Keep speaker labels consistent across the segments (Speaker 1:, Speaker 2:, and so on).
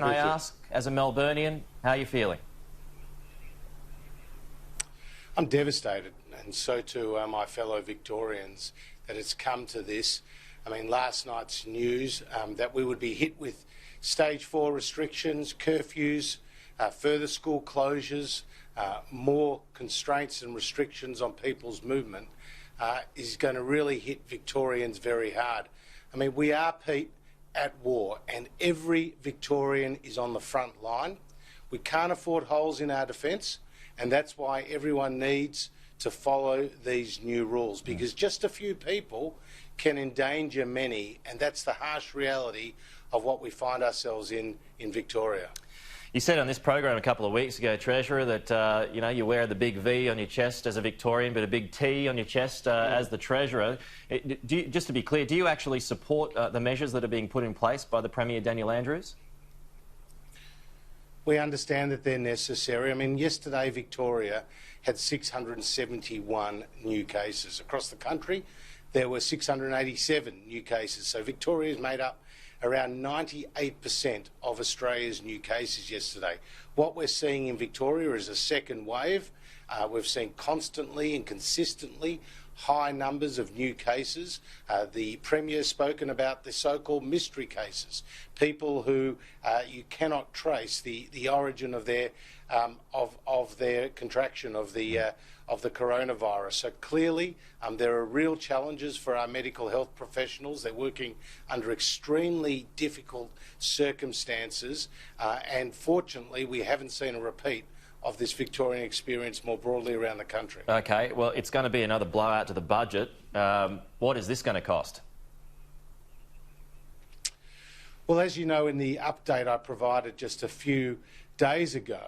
Speaker 1: Can I ask, as a Melburnian, how are you feeling?
Speaker 2: I'm devastated, and so too are my fellow Victorians, that it's come to this. I mean, last night's news that we would be hit with stage 4 restrictions, curfews, further school closures, more constraints and restrictions on people's movement is going to really hit Victorians very hard. I mean, we are, Pete, at war, and every Victorian is on the front line. We can't afford holes in our defence, and that's why everyone needs to follow these new rules, because just a few people can endanger many, and that's the harsh reality of what we find ourselves in Victoria.
Speaker 1: You said on this program a couple of weeks ago, Treasurer, that you wear the big V on your chest as a Victorian, but a big T on your chest as the Treasurer. Just to be clear, do you actually support the measures that are being put in place by the Premier Daniel Andrews?
Speaker 2: We understand that they're necessary. I mean, yesterday Victoria had 671 new cases. Across the country, there were 687 new cases. So Victoria's made up around 98% of Australia's new cases yesterday. What we're seeing in Victoria is a second wave. We've seen constantly and consistently high numbers of new cases. The Premier's spoken about the so-called mystery cases, people who you cannot trace the origin of their contraction of the coronavirus. So clearly there are real challenges for our medical health professionals. They're working under extremely difficult circumstances, and fortunately we haven't seen a repeat of this Victorian experience more broadly around the country.
Speaker 1: OK, well, it's going to be another blowout to the budget. What is this going to cost?
Speaker 2: Well, as you know, in the update I provided just a few days ago,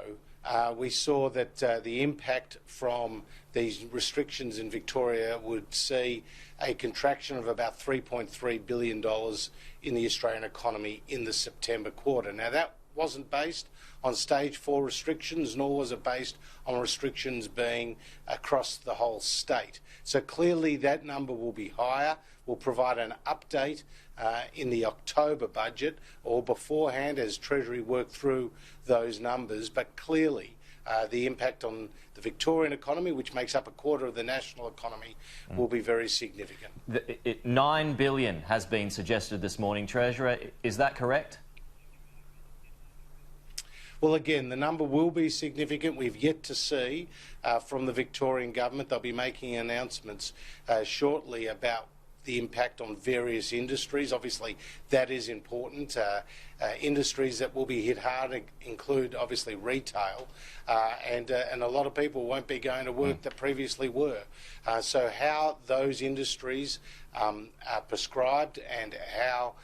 Speaker 2: we saw that the impact from these restrictions in Victoria would see a contraction of about $3.3 billion in the Australian economy in the September quarter. Now, that wasn't based on stage 4 restrictions, nor was it based on restrictions being across the whole state. So clearly that number will be higher. We'll provide an update in the October budget or beforehand as Treasury work through those numbers, but clearly the impact on the Victorian economy, which makes up a quarter of the national economy, will be very significant.
Speaker 1: $9 billion has been suggested this morning, Treasurer. Is that correct?
Speaker 2: Well, again, the number will be significant. We've yet to see from the Victorian government. They'll be making announcements shortly about the impact on various industries. Obviously, that is important. Industries that will be hit hard include, obviously, retail, and a lot of people won't be going to work that previously were. So how those industries are prescribed and how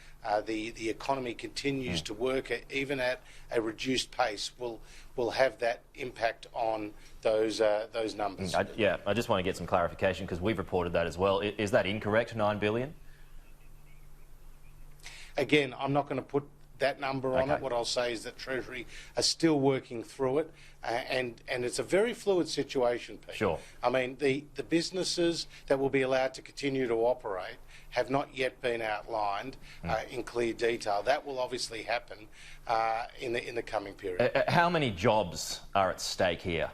Speaker 2: the economy continues to work, even at a reduced pace, will have that impact on those numbers.
Speaker 1: I just want to get some clarification because we've reported that as well. Is that incorrect, $9 billion?
Speaker 2: Again, I'm not going to put that number on it. What I'll say is that Treasury are still working through it, and it's a very fluid situation, Pete.
Speaker 1: Sure.
Speaker 2: I mean, the businesses that will be allowed to continue to operate have not yet been outlined in clear detail. That will obviously happen in the coming period.
Speaker 1: How many jobs are at stake here?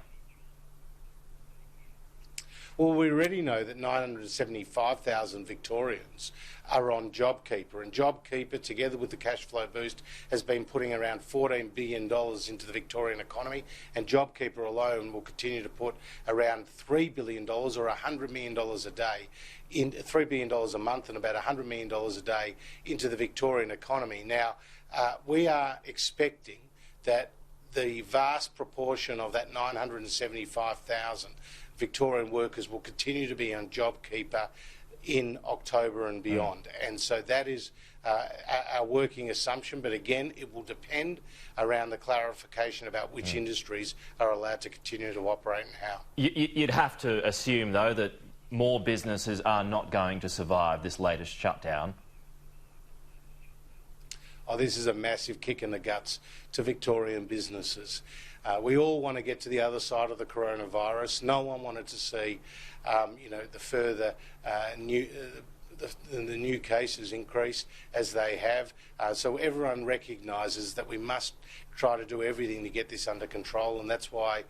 Speaker 2: Well, we already know that 975,000 Victorians are on JobKeeper, and JobKeeper, together with the cash flow boost, has been putting around $14 billion into the Victorian economy, and JobKeeper alone will continue to put around $3 billion or $100 million a day, $3 billion a month and about $100 million a day into the Victorian economy. Now, we are expecting that the vast proportion of that 975,000 Victorian workers will continue to be on JobKeeper in October and beyond. And so that is our working assumption, but again, it will depend around the clarification about which industries are allowed to continue to operate and how.
Speaker 1: You'd have to assume, though, that more businesses are not going to survive this latest shutdown.
Speaker 2: Oh, this is a massive kick in the guts to Victorian businesses. We all want to get to the other side of the coronavirus. No one wanted to see, the further the new cases increase as they have. So everyone recognises that we must try to do everything to get this under control, and that's why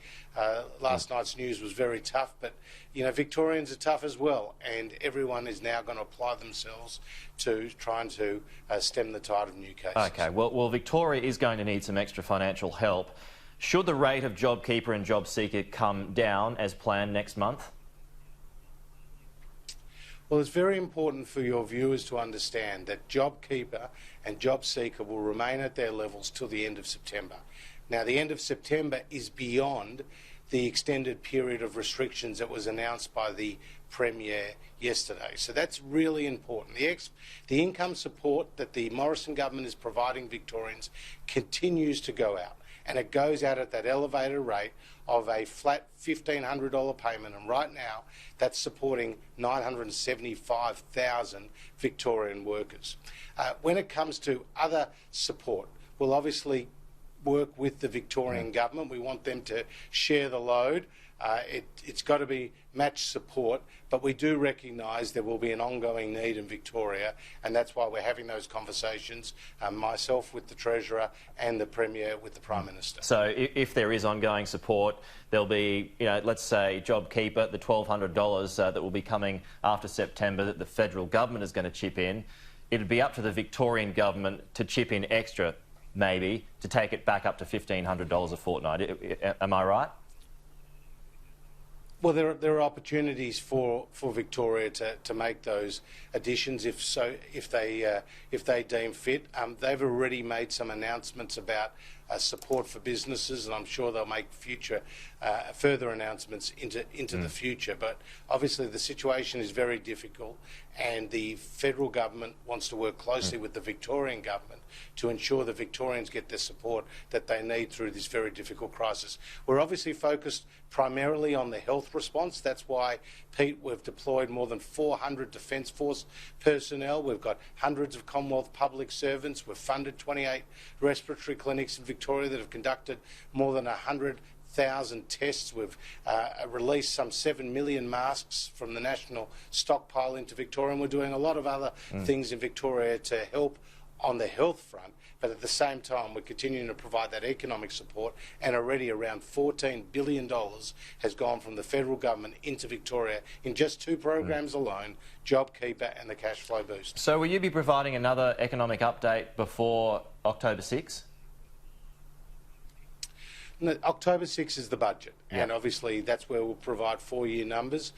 Speaker 2: last night's news was very tough. But you know, Victorians are tough as well, and everyone is now going to apply themselves to trying to stem the tide of new cases.
Speaker 1: Okay, well, Victoria is going to need some extra financial help. Should the rate of JobKeeper and JobSeeker come down as planned next month?
Speaker 2: Well, it's very important for your viewers to understand that JobKeeper and JobSeeker will remain at their levels till the end of September. Now, the end of September is beyond the extended period of restrictions that was announced by the Premier yesterday. So that's really important. The income support that the Morrison government is providing Victorians continues to go out, and it goes out at that elevated rate of a flat $1,500 payment, and right now that's supporting 975,000 Victorian workers. When it comes to other support, we'll obviously work with the Victorian government. We want them to share the load. It's got to be matched support, but we do recognise there will be an ongoing need in Victoria, and that's why we're having those conversations, myself with the Treasurer and the Premier with the Prime Minister.
Speaker 1: So if there is ongoing support, there'll be, you know, let's say JobKeeper, the $1,200 that will be coming after September that the federal government is going to chip in. It'd be up to the Victorian government to chip in extra, maybe, to take it back up to $1,500 a fortnight. Am I right?
Speaker 2: Well, there are opportunities for Victoria to make those additions if they deem fit. They've already made some announcements about support for businesses, and I'm sure they'll make further announcements into the future. But obviously the situation is very difficult, and the federal government wants to work closely with the Victorian government to ensure that Victorians get the support that they need through this very difficult crisis. We're obviously focused primarily on the health response. That's why, Pete, we've deployed more than 400 Defence Force personnel. We've got hundreds of Commonwealth public servants. We've funded 28 respiratory clinics in Victoria that have conducted more than 100,000 tests. We've released some 7 million masks from the national stockpile into Victoria, and we're doing a lot of other things in Victoria to help on the health front, but at the same time we're continuing to provide that economic support, and already around $14 billion has gone from the federal government into Victoria in just two programs alone, JobKeeper and the Cash Flow Boost.
Speaker 1: So will you be providing another economic update before October 6?
Speaker 2: No, October 6 is the budget, and obviously that's where we'll provide four-year numbers,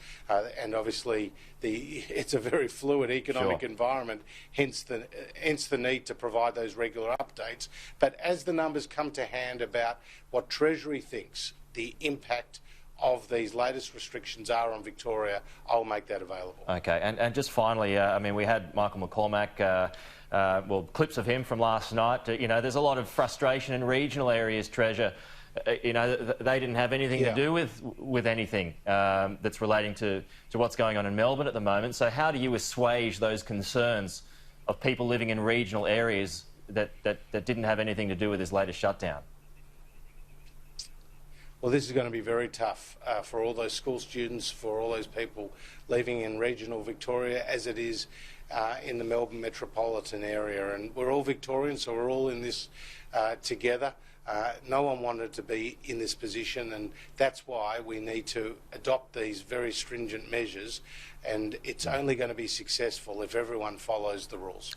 Speaker 2: and obviously it's a very fluid economic environment, hence the need to provide those regular updates. But as the numbers come to hand about what Treasury thinks the impact of these latest restrictions are on Victoria, I'll make that available.
Speaker 1: Okay, and just finally, I mean, we had Michael McCormack, well, clips of him from last night. You know, there's a lot of frustration in regional areas, Treasure. You know, they didn't have anything to do with anything that's relating to what's going on in Melbourne at the moment. So how do you assuage those concerns of people living in regional areas that didn't have anything to do with this latest shutdown?
Speaker 2: Well, this is going to be very tough for all those school students, for all those people living in regional Victoria, as it is in the Melbourne metropolitan area. And we're all Victorians, so we're all in this together. No one wanted to be in this position, and that's why we need to adopt these very stringent measures, and it's only going to be successful if everyone follows the rules.